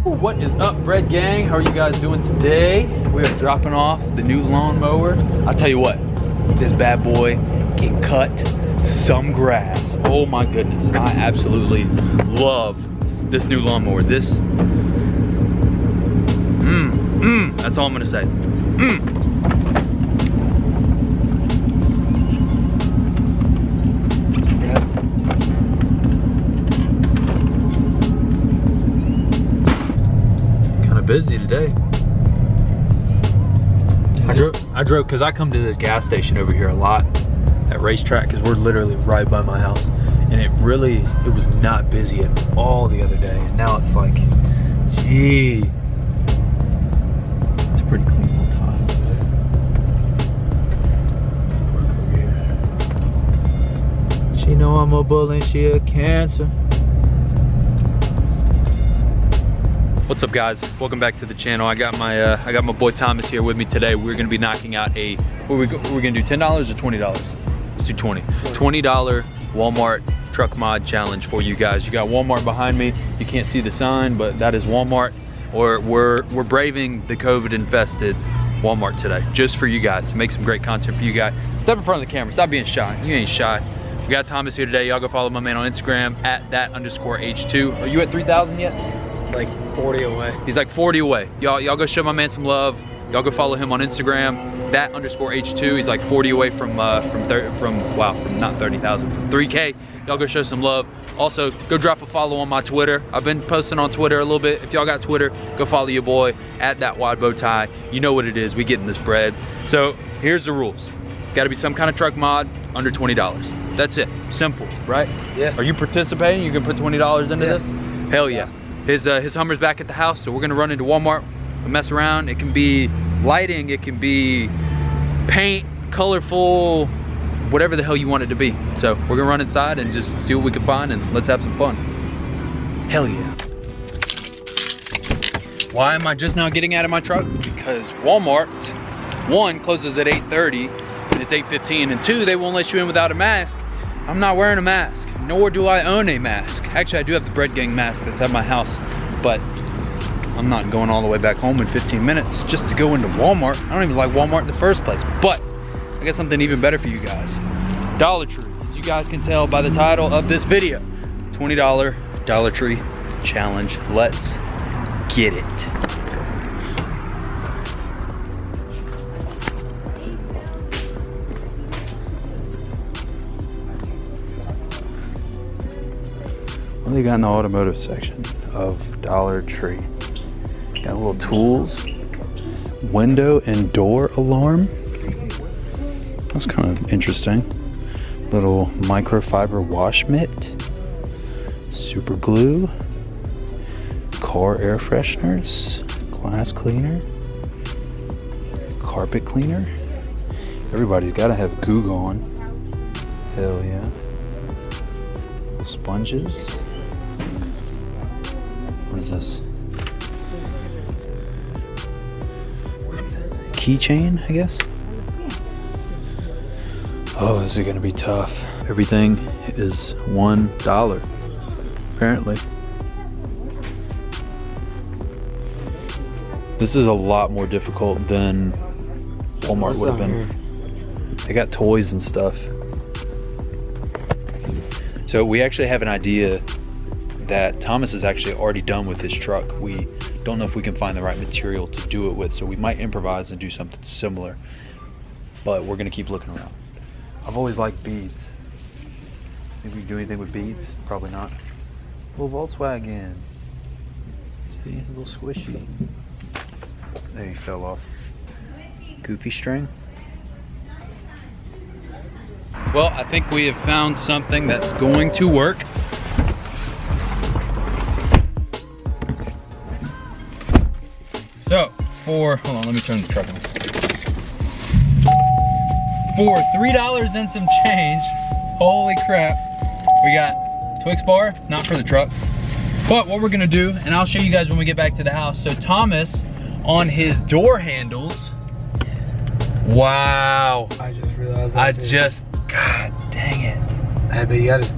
What is up, Bread Gang? How are you guys doing today? We are dropping off the new lawnmower. I'll tell you what, this bad boy can cut some grass. Oh my goodness, I absolutely love this new lawnmower. This, that's all I'm gonna say. Busy today. I drove because I come to this gas station over here a lot, that racetrack, because we're literally right by my house, and it was not busy at all the other day, and now it's like, geez, it's a pretty clean little tile. Work over here. She know I'm a bull and she a cancer. What's up, guys? Welcome back to the channel. I got my boy Thomas here with me today. We're gonna be knocking out a, what are we gonna do, $10 or $20? Let's do $20. $20 Walmart truck mod challenge for you guys. You got Walmart behind me. You can't see the sign, but that is Walmart. Or we're braving the COVID infested Walmart today, just for you guys, to make some great content for you guys. Step in front of the camera, stop being shy. You ain't shy. We got Thomas here today. Y'all go follow my man on Instagram at that_H2. Are you at 3,000 yet? Like 40 away. He's like 40 away. Y'all go show my man some love. Y'all go follow him on Instagram, that_H2. He's like 40 away from not 30,000, from 3K. Y'all go show some love. Also, go drop a follow on my Twitter. I've been posting on Twitter a little bit. If y'all got Twitter, go follow your boy at @WideBowTie. You know what it is. We getting this bread. So here's the rules. It's got to be some kind of truck mod under $20. That's it. Simple, right? Yeah. Are you participating? You can put $20 into this? Hell yeah. His Hummer's back at the house, so we're gonna run into Walmart and mess around. It can be lighting, it can be paint, colorful, whatever the hell you want it to be. So we're gonna run inside and just see what we can find, and let's have some fun. Hell yeah. Why am I just now getting out of my truck? Because Walmart, one, closes at 8:30 and it's 8:15, and two, they won't let you in without a mask. I'm not wearing a mask, nor do I own a mask. Actually, I do have the Bread Gang mask that's at my house, but I'm not going all the way back home in 15 minutes just to go into Walmart. I don't even like Walmart in the first place, but I got something even better for you guys. Dollar Tree, as you guys can tell by the title of this video, $20 Dollar Tree challenge. Let's get it. What they got in the automotive section of Dollar Tree? Got little tools, window and door alarm. That's kind of interesting. Little microfiber wash mitt, super glue, car air fresheners, glass cleaner, carpet cleaner. Everybody's got to have goo gone. Hell yeah. Sponges. What is this? Keychain, I guess? Oh, this is gonna be tough. Everything is $1, apparently. This is a lot more difficult than Walmart would have been. They got toys and stuff. So we actually have an idea that Thomas is actually already done with his truck. We don't know if we can find the right material to do it with, so we might improvise and do something similar, but we're gonna keep looking around. I've always liked beads. Think we can do anything with beads? Probably not. Little Volkswagen. See, a little squishy. There, he fell off. Goofy string. Well, I think we have found something that's going to work. So, hold on, let me turn the truck on. For $3 and some change, holy crap, we got Twix bar, not for the truck. But what we're gonna do, and I'll show you guys when we get back to the house. So Thomas, on his door handles, wow. I just realized that. God dang it. I bet you got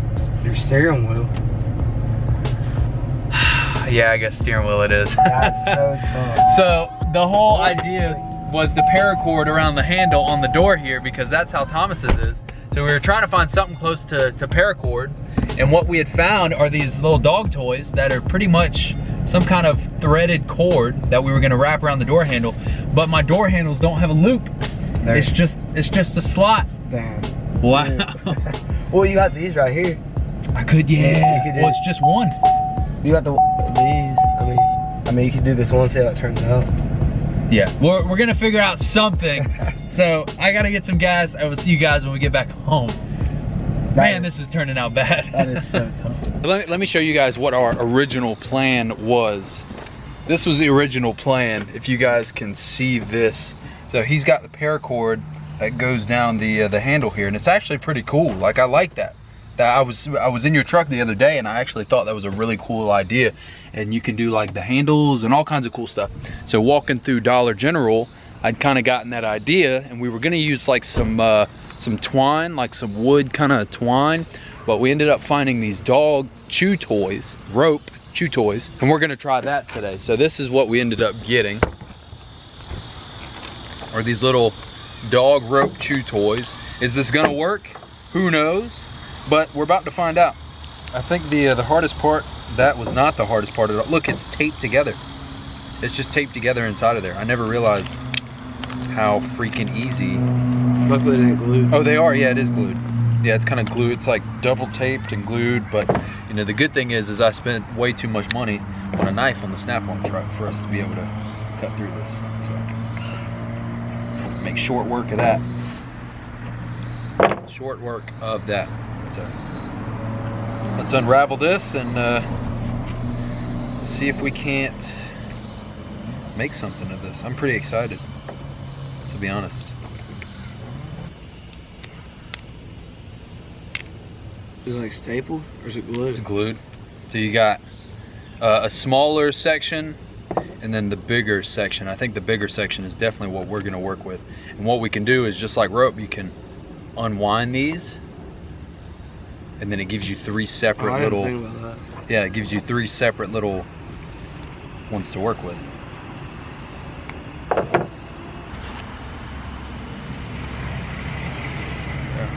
your steering wheel. Yeah, I guess steering wheel it is. That's so tough. So the whole idea was the paracord around the handle on the door here, because that's how Thomas's is. So we were trying to find something close to paracord, and what we had found are these little dog toys that are pretty much some kind of threaded cord that we were gonna wrap around the door handle, but my door handles don't have a loop. It's just a slot. Damn. Wow. Well, you got these right here. I could, yeah. Well, it's just one. You got these. I mean, you could do this one, see how it turns out. Yeah, we're gonna figure out something. So I gotta get some gas. I will see you guys when we get back home. Man, this is turning out bad. That is so tough. Let me show you guys what our original plan was. This was the original plan, if you guys can see this. So he's got the paracord that goes down the handle here, and it's actually pretty cool. Like, I like that. I was in your truck the other day, and I actually thought that was a really cool idea. And you can do like the handles and all kinds of cool stuff. So walking through Dollar General, I'd kind of gotten that idea, and we were gonna use like some twine, like some wood kind of twine, but we ended up finding these dog chew toys, rope chew toys, and we're gonna try that today. So this is what we ended up getting, are these little dog rope chew toys. Is this gonna work? Who knows? But we're about to find out. I think the hardest part, that was not the hardest part at all. Look, it's taped together. It's just taped together inside of there. I never realized how freaking easy. Luckily it ain't glued. Oh, they are, yeah, it is glued. Yeah, it's kind of glued. It's like double taped and glued, but you know, the good thing is I spent way too much money on a knife on the snap-on truck for us to be able to cut through this. So, make short work of that. Short work of that. So, let's unravel this and see if we can't make something of this. I'm pretty excited, to be honest. Is it like stapled or is it glued? It's glued. So you got a smaller section and then the bigger section. I think the bigger section is definitely what we're gonna work with. And what we can do is, just like rope, you can unwind these, and then it gives you three separate little, yeah, it gives you three separate little ones to work with. Yeah.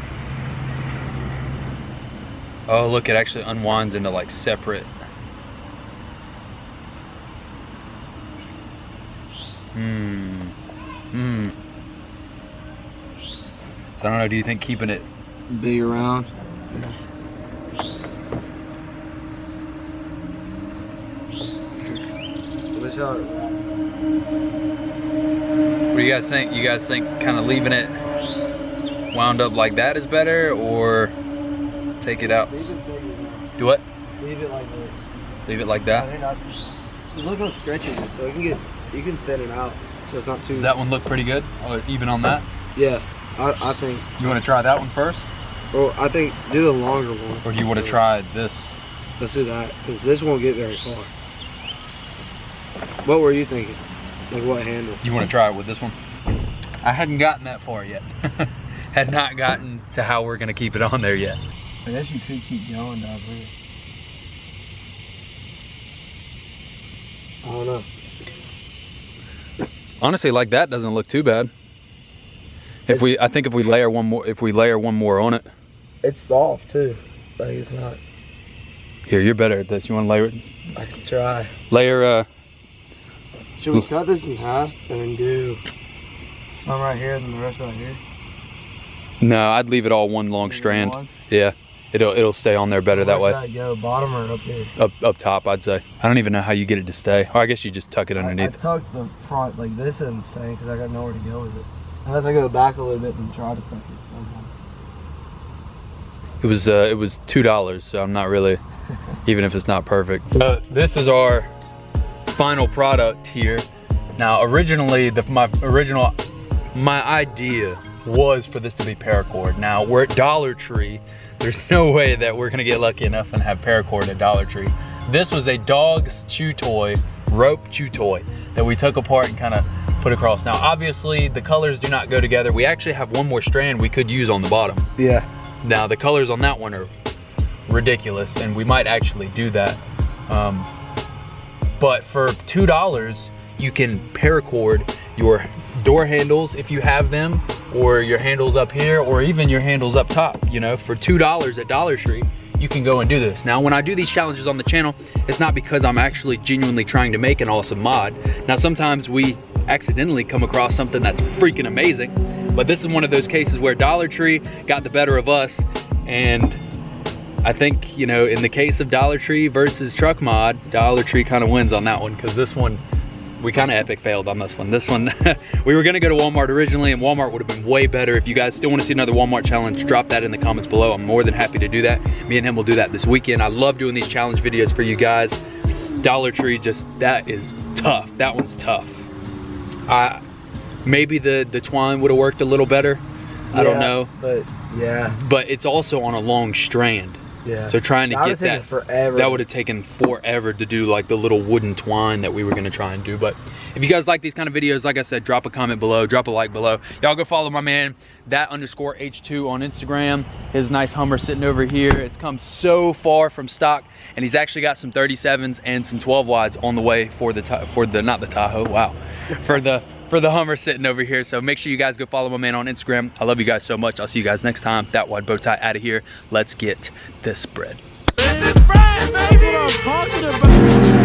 Oh, look, it actually unwinds into like separate. So I don't know, do you think keeping it big around? What do you guys think? You guys think kind of leaving it wound up like that is better, or take it out? Do what? Leave it like that. Leave it like that? Look how stretchy it is, so you can thin it out, so it's not too. Does that one look pretty good? Or even on that? Yeah, I think. You want to try that one first? Well, I think do the longer one. Or do you want to try this? Let's do that, because this won't get very far. What were you thinking? Like what handle? You want to try it with this one? I hadn't gotten that far yet. Had not gotten to how we're going to keep it on there yet. I guess you could keep going down here. I don't know. Honestly, like that doesn't look too bad. I think if we layer one more on it. It's soft too. Like it's not. Here, you're better at this. You want to layer it? I can try. Layer. Should we cut this in half and then do some right here and the rest right here? No, I'd leave it all one long strand. Yeah, it'll stay on there better that way. Where should I go, bottom or up here? Up top, I'd say. I don't even know how you get it to stay. Or I guess you just tuck it underneath. I tucked the front like this isn't staying because I got nowhere to go with it. Unless I go back a little bit and try to tuck it somehow. It was $2, so I'm not really, even if it's not perfect. This is our final product here. Now, originally, my idea was for this to be paracord. Now, we're at Dollar Tree. There's no way that we're gonna get lucky enough and have paracord at Dollar Tree. This was a dog's chew toy, rope chew toy, that we took apart and kind of put across. Now, obviously, the colors do not go together. We actually have one more strand we could use on the bottom. Yeah. Now, the colors on that one are ridiculous, and we might actually do that. But for $2, you can paracord your door handles if you have them, or your handles up here, or even your handles up top. You know, for $2 at Dollar Tree, you can go and do this. Now, when I do these challenges on the channel, it's not because I'm actually genuinely trying to make an awesome mod. Now, sometimes we accidentally come across something that's freaking amazing, but this is one of those cases where Dollar Tree got the better of us. And I think, you know, in the case of Dollar Tree versus truck mod, Dollar Tree kind of wins on that one, because this one, we kind of epic failed on this one. This one, we were gonna go to Walmart originally, and Walmart would have been way better. If you guys still want to see another Walmart challenge, drop that in the comments below. I'm more than happy to do that. Me and him will do that this weekend. I love doing these challenge videos for you guys. Dollar Tree, just, that is tough. That one's tough. Maybe the twine would have worked a little better. I don't know. But yeah. But it's also on a long strand. Yeah. So trying to get that, forever. That would have taken forever to do, like the little wooden twine that we were gonna try and do. But if you guys like these kind of videos, like I said, drop a comment below, drop a like below. Y'all go follow my man, that_H2 on Instagram. His nice Hummer sitting over here. It's come so far from stock, and he's actually got some 37s and some 12 wides on the way for the not the Tahoe, wow, for the Hummer sitting over here. So make sure you guys go follow my man on Instagram. I love you guys so much. I'll see you guys next time. That wide bow tie out of here. Let's get this bread. That's what I'm talking about.